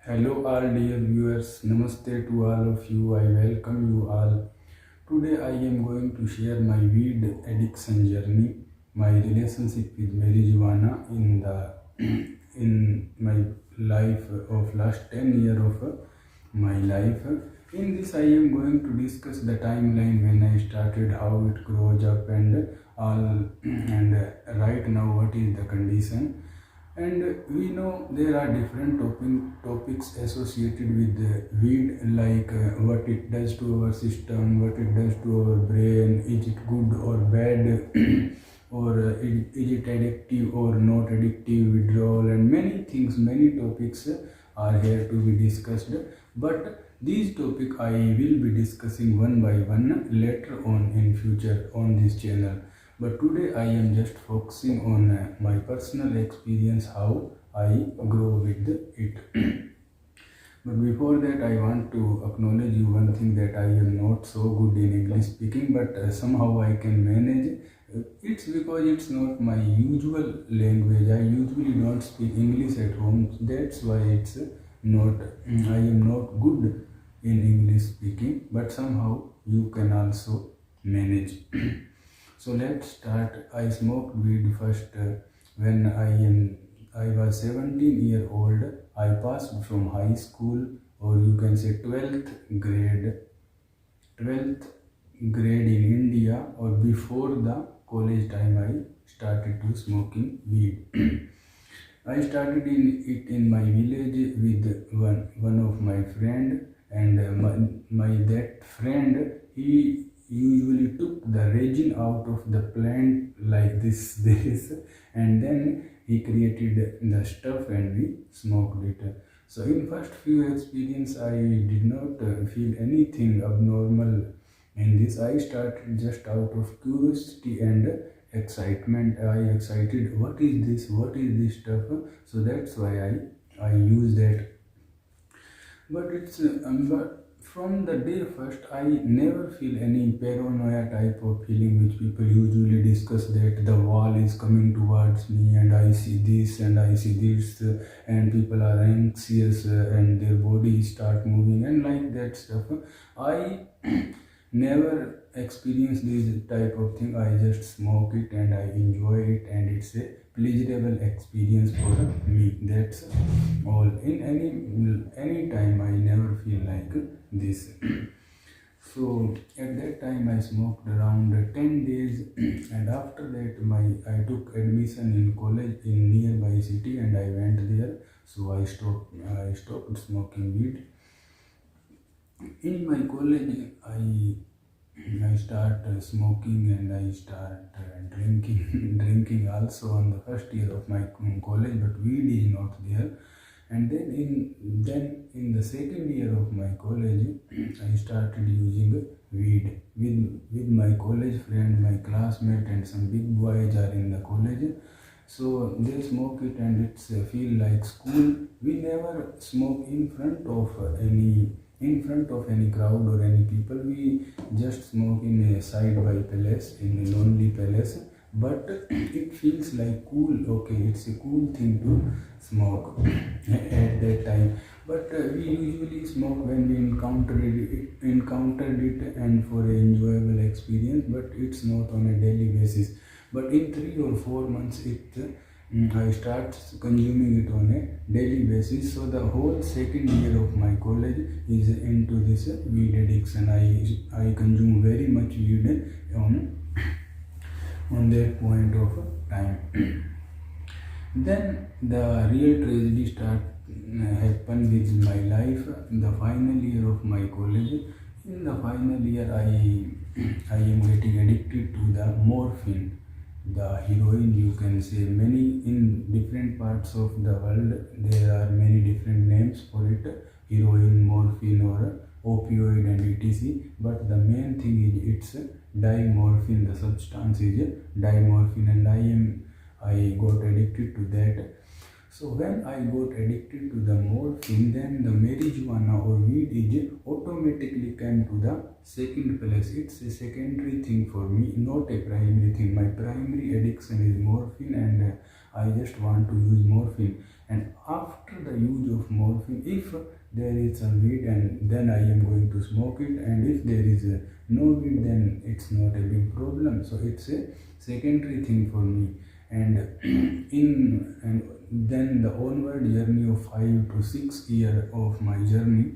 Hello all dear viewers, Namaste to all of you. I welcome you all. Today I am going to share my weed addiction journey, my relationship with marijuana in my life of last 10 years of my life. In this I am going to discuss the timeline when I started, how it grows up and all, and right now what is the condition. And we know there are different topics associated with the weed, like what it does to our system, what it does to our brain, is it good or bad, or is it addictive or not addictive, withdrawal, and many things, many topics are here to be discussed. But these topics I will be discussing one by one later on in future on this channel. But today I am just focusing on my personal experience, how I grow with it. But before that, I want to acknowledge you one thing, that I am not so good in English speaking, but somehow I can manage. It's because it's not my usual language. I usually don't speak English at home. That's why it's not. I am not good in English speaking, but somehow you can also manage. So let's start. I smoked weed first when I was 17 year old. I passed from high school, or you can say 12th grade in India, or before the college time I started to smoking weed. I started in my village with one of my friend, and my that friend, he usually took the resin out of the plant like this, and then he created the stuff and we smoked it. So in first few experience I did not feel anything abnormal in this. I started just out of curiosity and excitement. I excited, what is this stuff? So that's why I use that. But it's but from the day first, I never feel any paranoia type of feeling which people usually discuss, that the wall is coming towards me and I see this and I see this, and people are anxious and their body start moving and like that stuff. I never experience this type of thing. I just smoke it and I enjoy it, and it's a pleasurable experience for me. That's all. In any time I never feel like this. So at that time I smoked around 10 days, and after that I took admission in college in nearby city and I went there. So I stopped smoking weed. In my college I start smoking, and I start drinking drinking also on the first year of my college, but weed is not there. And then in the second year of my college I started using weed with my college friend, my classmate, and some big boys are in the college. So they smoke it and it's feel like school. We never smoke in front of any crowd or any people. We just smoke in a side by place, in a lonely place. But it feels like cool. Okay, it's a cool thing to smoke at that time. But we usually smoke when we encountered it and for an enjoyable experience. But it's not on a daily basis. But in 3 or 4 months, I start consuming it on a daily basis. So the whole second year of my college is into this weed addiction. I consume very much weed on that point of time. Then the real tragedy happened with my life. In the final year of my college, in the final year, I am getting addicted to the morphine, the heroin, you can say. Many in different parts of the world there are many different names for it: heroin, morphine, or opioid, and etc. But the main thing is it's dimorphine. The substance is dimorphine, and I got addicted to that. So when I got addicted to the morphine, then the marijuana or weed is automatically came to the second place. It's a secondary thing for me, not a primary thing. My primary addiction is morphine, and I just want to use morphine. And after the use of morphine, if there is some weed, and then I am going to smoke it, and if there is no weed, then it's not a big problem. So it's a secondary thing for me. And and then the onward journey of 5 to 6 years of my journey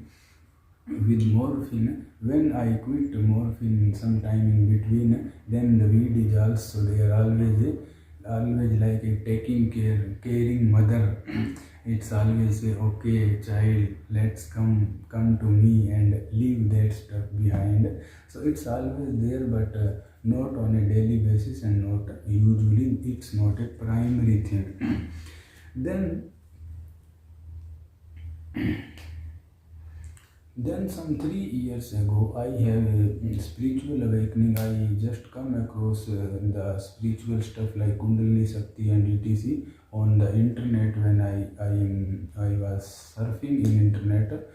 with morphine, when I quit morphine sometime in between, then the weed is also there, always like a taking care, caring mother. It's always say, okay child, let's come to me and leave that stuff behind. So it's always there, but not on a daily basis, and not usually, it's not a primary thing. then Then some 3 years ago, I have a spiritual awakening. I just come across the spiritual stuff like Kundalini Shakti and etc. on the internet when I was surfing in internet.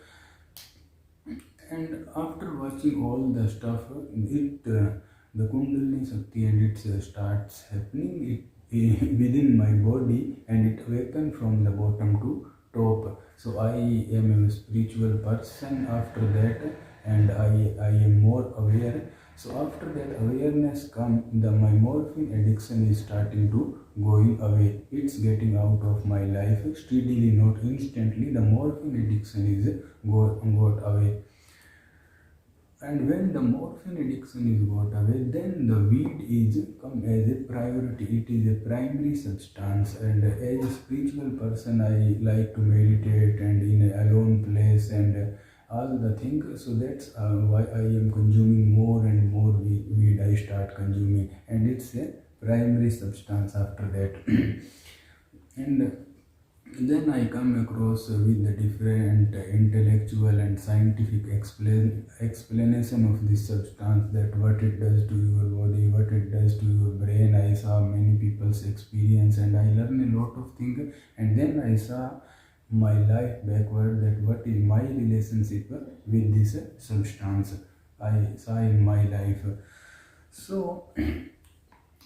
And after watching all the stuff, the Kundalini Shakti and it starts happening within my body, and it awakens from the bottom to top. So I am a spiritual person after that, and I am more aware. So after that awareness come, my morphine addiction is starting to going away. It's getting out of my life steadily, not instantly. The morphine addiction is got away. And when the morphine addiction is got away, then the weed is come as a priority. It is a primary substance, and as a spiritual person, I like to meditate and in a alone place and all the things. So that's why I am consuming more and more weed. I start consuming, and it's a primary substance after that. and then I come across with the different intellectual and scientific explanation of this substance, that what it does to your body, what it does to your brain. I saw many people's experience, and I learned a lot of things. And then I saw my life backward, that what is my relationship with this substance I saw in my life. So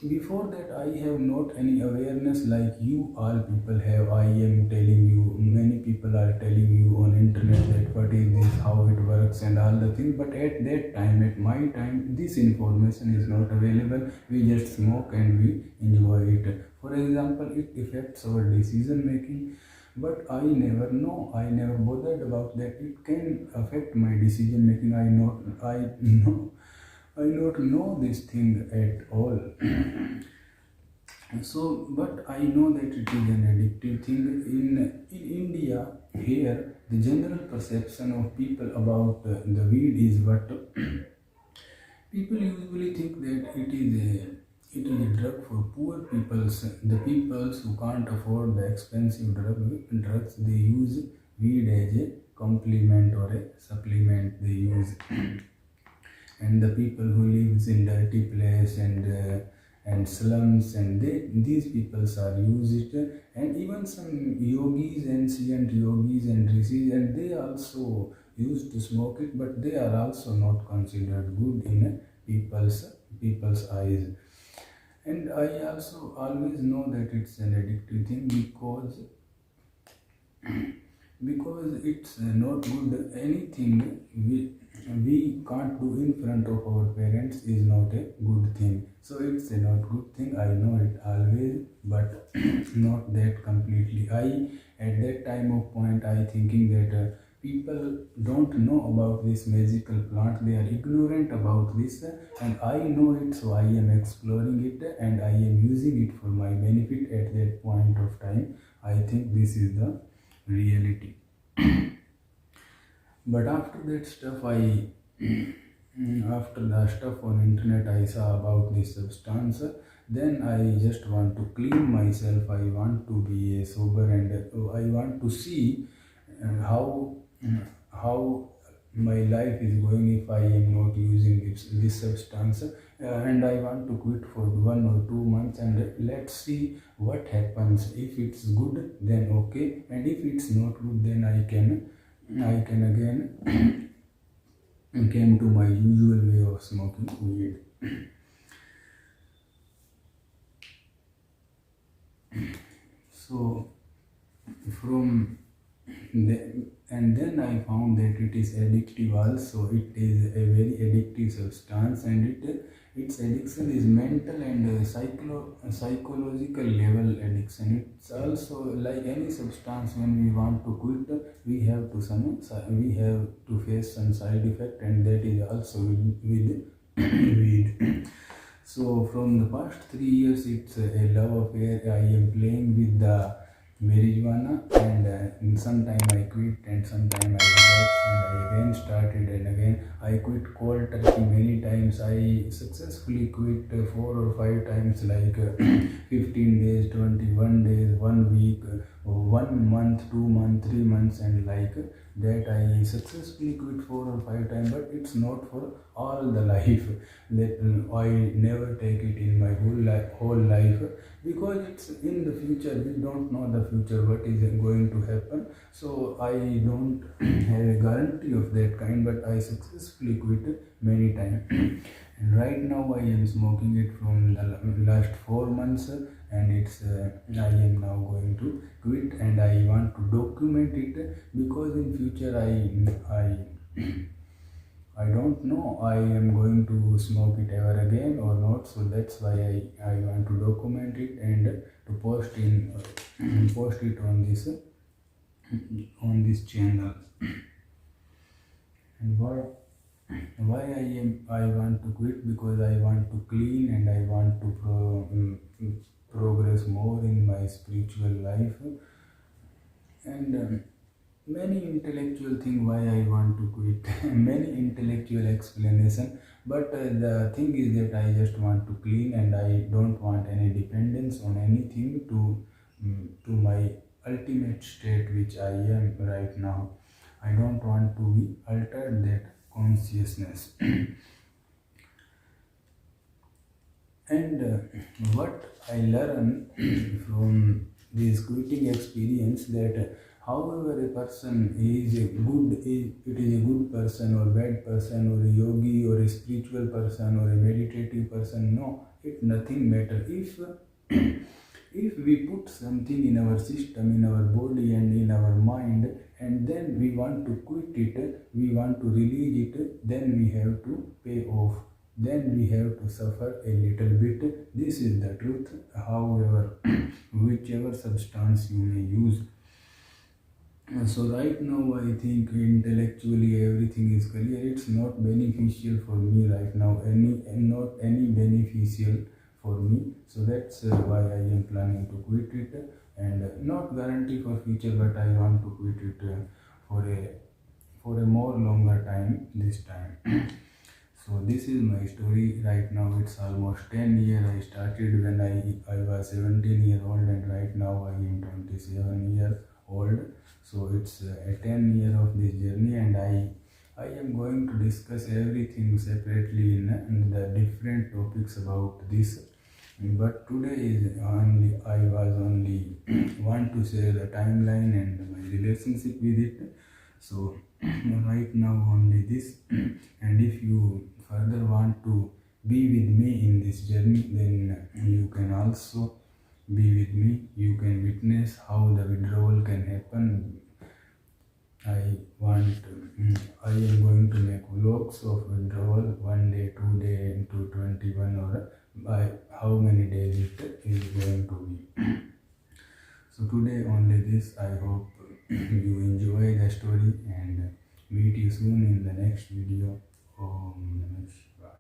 before that, I have not any awareness like you all people have. I am telling you, many people are telling you on internet that what is this, how it works and all the things. But at that time, at my time, this information is not available. We just smoke and we enjoy it. For example, it affects our decision making. But I never know. I never bothered about that. It can affect my decision making. I don't know this thing at all. So, but I know that it is an addictive thing. In India, here, the general perception of people about the weed is what people usually think that it is a drug for poor peoples. The peoples who can't afford the expensive drugs, they use weed as a complement or a supplement they use. And the people who lives in dirty place and slums, and these peoples are use it. And even some yogis, ancient yogis and rishis, and they also used to smoke it, but they are also not considered good in people's eyes. And I also always know that it's an addictive thing, because it's not good. Anything we can't do in front of our parents is not a good thing. So it's a not good thing. I know it always, but not that completely. At that time of point, I thinking that people don't know about this magical plant. They are ignorant about this, and I know it, so I am exploring it and I am using it for my benefit at that point of time. I think this is the reality. But after that stuff, after the stuff on internet I saw about this substance, then I just want to clean myself. I want to be sober, and I want to see how my life is going if I am not using this substance. And I want to quit for 1 or 2 months, and let's see what happens. If it's good, then okay, and if it's not good, then I can again came to my usual way of smoking weed. So from and then I found that it is addictive also. It is a very addictive substance, and its addiction is mental and psychological level addiction. It's also like any substance. When we want to quit, we have to face some side effect, and that is also with weed. So from the past 3 years, it's a love affair. I am playing with the marijuana, and sometime I quit and sometime I relax, and I again started, and again I quit cold turkey many times. I successfully quit 4 or 5 times, like 15 days, 21 days, 1 week, 1 month, 2 months, 3 months, and like that I successfully quit 4 or 5 times. But it's not for all the life. That I never take it in my whole life, because it's in the future. We don't know the future, what is going to happen. So I don't have a guarantee of that kind, but I successfully quit many times. And right now I am smoking it from the last 4 months, and it's I am now going to quit, and I want to document it, because in future I don't know I am going to smoke it ever again or not. So that's why I want to document it and to post it on this channel. And why I want to quit? Because I want to clean, and I want to progress more in my spiritual life, and many intellectual thing why I want to quit. Many intellectual explanation, but the thing is that I just want to clean, and I don't want any dependence on anything to my ultimate state which I am right now. I don't want to be altered that consciousness. And what I learned from this quitting experience, that however a person is it is a good person or bad person, or a yogi or a spiritual person or a meditative person, no, it nothing matter. If we put something in our system, in our body and in our mind, and then we want to quit it, we want to release it, then we have to pay off, then we have to suffer a little bit. This is the truth. However, whichever substance you may use. So right now I think intellectually everything is clear. It's not beneficial for me right now, not any beneficial for me. So that's why I am planning to quit it, and not guarantee for future, but I want to quit it for a more longer time this time. So this is my story. Right now it's almost 10 years. I started when I was 17 years old, and right now I am 27 years old. So it's a 10 year of this journey, and I am going to discuss everything separately in the different topics about this. But today is only I was only want to share the timeline and my relationship with it. So right now only this. And if you further want to be with me in this journey, then you can also be with me. You can witness how the withdrawal can happen. I am going to make vlogs of withdrawal, 1 day, 2 day, into 21, or by how many days it is going to be. So today only this. I hope you enjoy the story, and meet you soon in the next video.